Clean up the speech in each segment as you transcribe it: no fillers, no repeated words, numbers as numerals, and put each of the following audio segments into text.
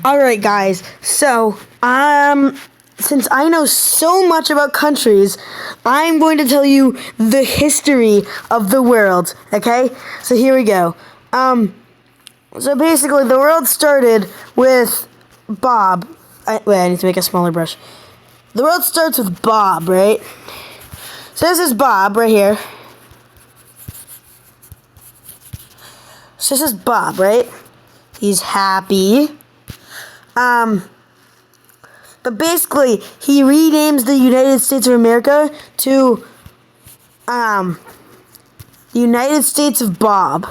All right, guys. So, since I know so much about countries, I'm going to tell you the history of the world. Okay? So here we go. So basically, the world started with Bob. I need to make a smaller brush. The world starts with Bob, right? So this is Bob right here. So this is Bob, right? He's happy. But basically, he renames the United States of America to, the United States of Bob,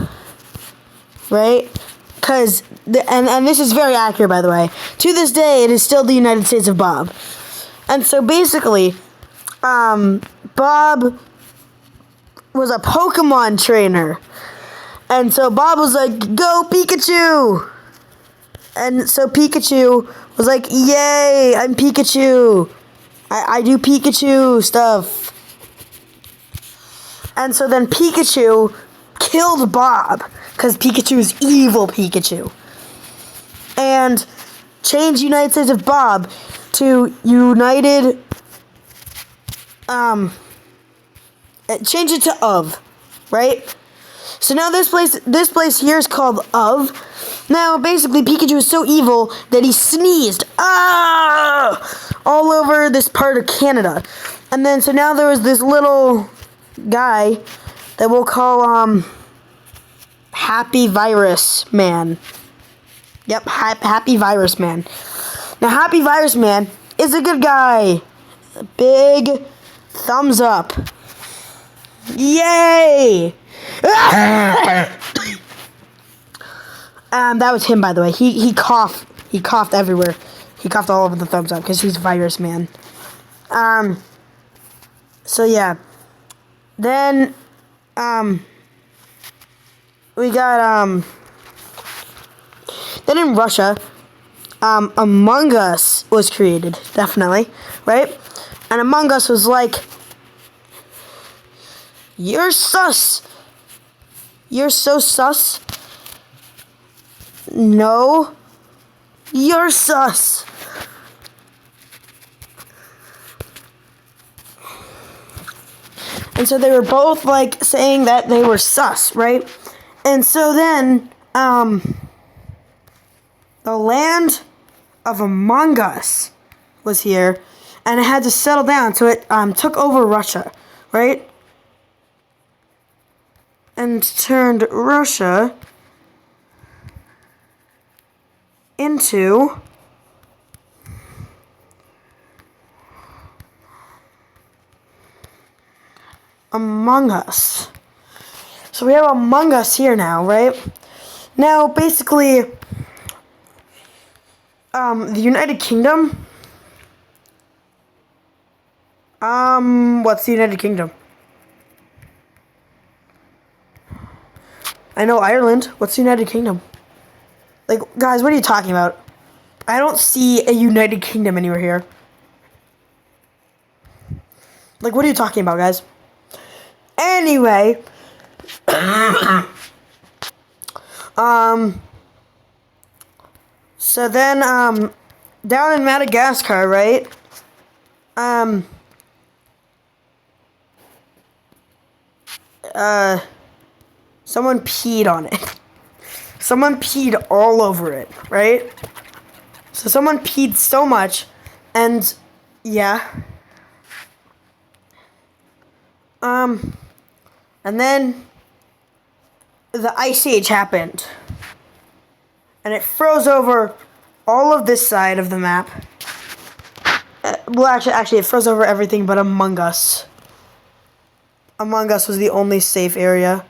right? Because, and this is very accurate, by the way. To this day, it is still the United States of Bob. And so basically, Bob was a Pokemon trainer. And so Bob was like, "Go Pikachu!" And so Pikachu was like, "Yay, I'm Pikachu. I do Pikachu stuff." And so then Pikachu killed Bob, because Pikachu is evil Pikachu. And changed United States of Bob to United, change it to of, right? So now this place here is called of. Now, basically, Pikachu is so evil that he sneezed all over this part of Canada. And then, so now there was this little guy that we'll call, Happy Virus Man. Yep, Happy Virus Man. Now, Happy Virus Man is a good guy. Big thumbs up. Yay! That was him, by the way. He coughed. He coughed everywhere. He coughed all over the thumbs up because he's Virus Man. So yeah. Then, we got, then in Russia, Among Us was created, definitely, right? And Among Us was like, "You're sus. You're so sus. No, you're sus." And so they were both like saying that they were sus, right? And so then, the land of Among Us was here, and it had to settle down, so it took over Russia, right? And turned Russia into Among Us. So we have Among Us here now, right? Now, basically, the United Kingdom. What's the United Kingdom? I know Ireland. What's the United Kingdom? Like, guys, what are you talking about? I don't see a United Kingdom anywhere here. Like, what are you talking about, guys? Anyway, so then, down in Madagascar, right? Someone peed on it. Someone peed all over it, right? So someone peed so much, and yeah. And then the Ice Age happened. And it froze over all of this side of the map. Well, actually, it froze over everything but Among Us. Among Us was the only safe area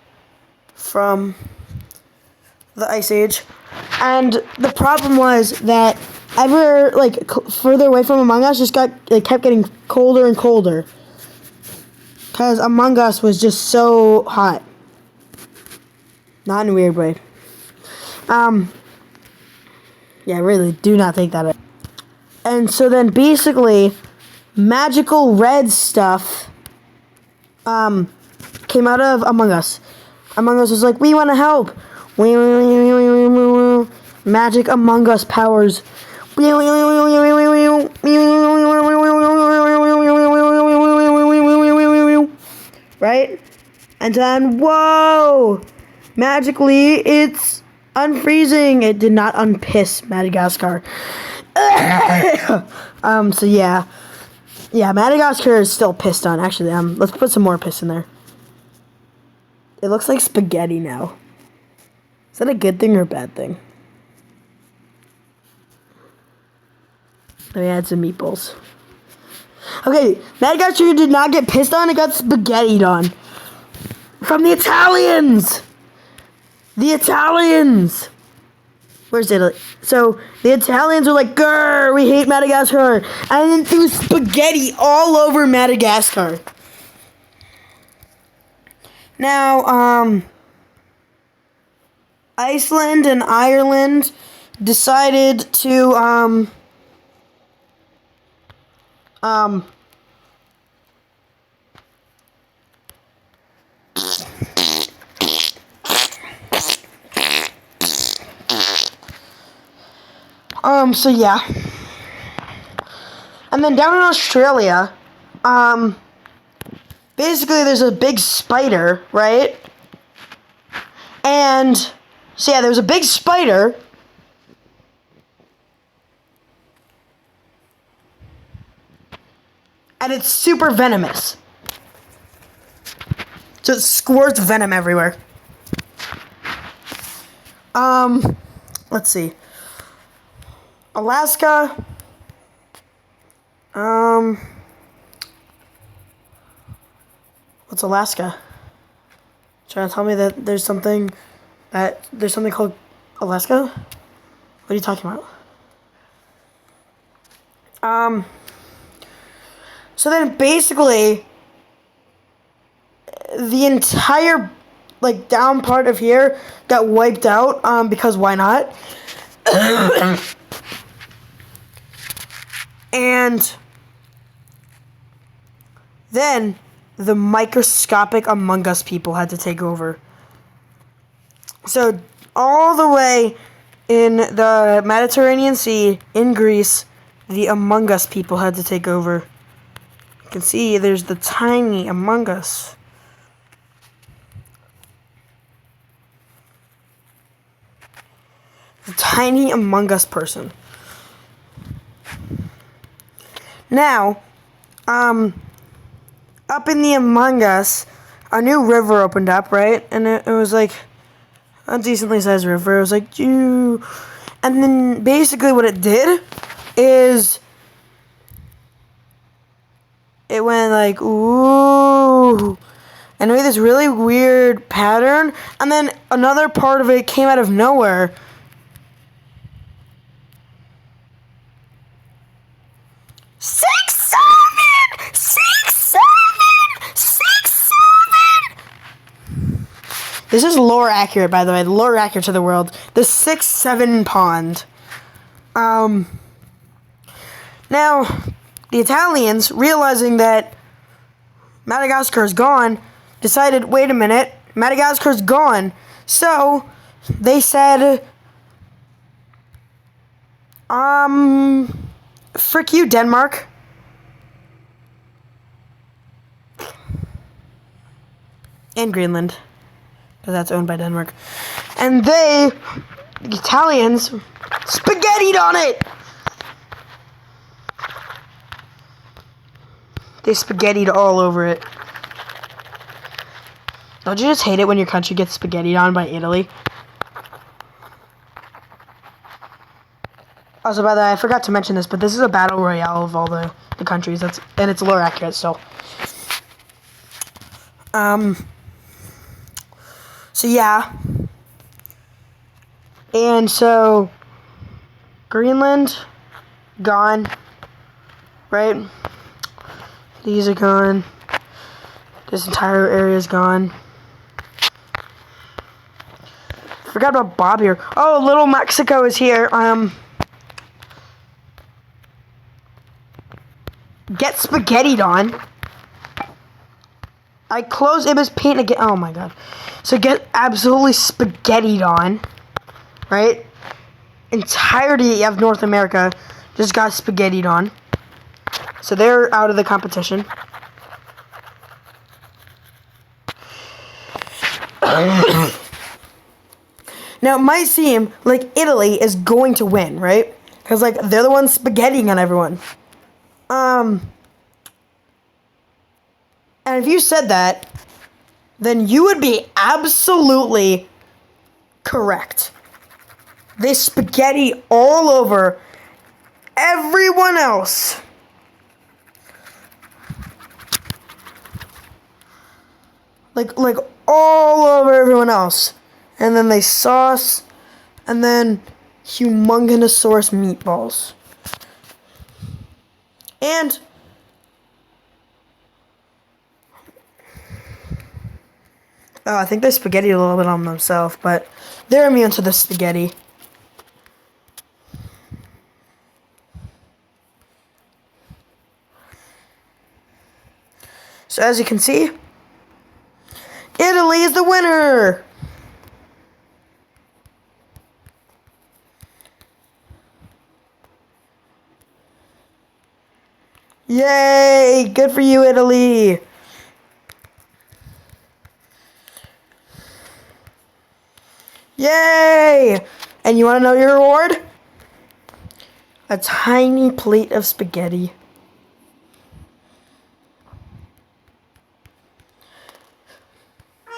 from the Ice Age. And the problem was that ever, like, further away from Among Us just kept getting colder and colder. Because Among Us was just so hot. Not in a weird way. Yeah, I really do not think that. And so then basically, magical red stuff came out of Among Us. Among Us was like, "We want to help. Magic Among Us powers. Right? And then, whoa! Magically, it's unfreezing. It did not unpiss Madagascar. So yeah. Yeah, Madagascar is still pissed on. Actually, let's put some more piss in there. It looks like spaghetti now. Is that a good thing or a bad thing? Let me add some meatballs. Okay, Madagascar did not get pissed on, it got spaghettied on. From the Italians! The Italians! Where's Italy? So, the Italians were like, grr, we hate Madagascar. And then threw spaghetti all over Madagascar. Now, Iceland and Ireland decided to, so yeah. And then down in Australia, basically there's a big spider, right? And, so yeah, there was a big spider. And it's super venomous. So it squirts venom everywhere. Let's see. Alaska. What's Alaska? Trying to tell me that there's something called Alaska? What are you talking about? So then basically the entire like down part of here got wiped out because why not? And then the microscopic Among Us people had to take over. So all the way in the Mediterranean Sea in Greece, the Among Us people had to take over. You can see there's the tiny Among Us. The tiny Among Us person. Now, up in the Among Us, a new river opened up, right? And it was like a decently sized river. It was like, and then basically what it did is it went like, ooh, and it made this really weird pattern. And then another part of it came out of nowhere. Six, seven. This is lore accurate, by the way. Lore accurate to the world. The 6-7 pond. Now, the Italians, realizing that Madagascar is gone, decided, wait a minute, Madagascar's gone. So, they said, frick you, Denmark. And Greenland. Because that's owned by Denmark. And they, the Italians, spaghettied on it! They spaghettied all over it. Don't you just hate it when your country gets spaghettied on by Italy? Also, by the way, I forgot to mention this, but this is a battle royale of all the countries. And it's lore accurate still. So yeah. And so Greenland gone. Right? These are gone. This entire area is gone. Forgot about Bob here. Oh, Little Mexico is here. Get spaghettied on. I close Ibis paint again. Oh my god. So get absolutely spaghettied on. Right? entirety of North America just got spaghettied on. So they're out of the competition. Now, it might seem like Italy is going to win, right? Because, like, they're the ones spaghettiing on everyone. And if you said that, then you would be absolutely correct. They spaghetti all over everyone else. Like all over everyone else. And then they sauce, and then humongousaurus meatballs. And I think they spaghetti a little bit on themselves, but they're immune to the spaghetti. So as you can see, Italy is the winner! Yay! Good for you, Italy! Yay! And you want to know your reward? A tiny plate of spaghetti.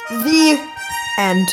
The end.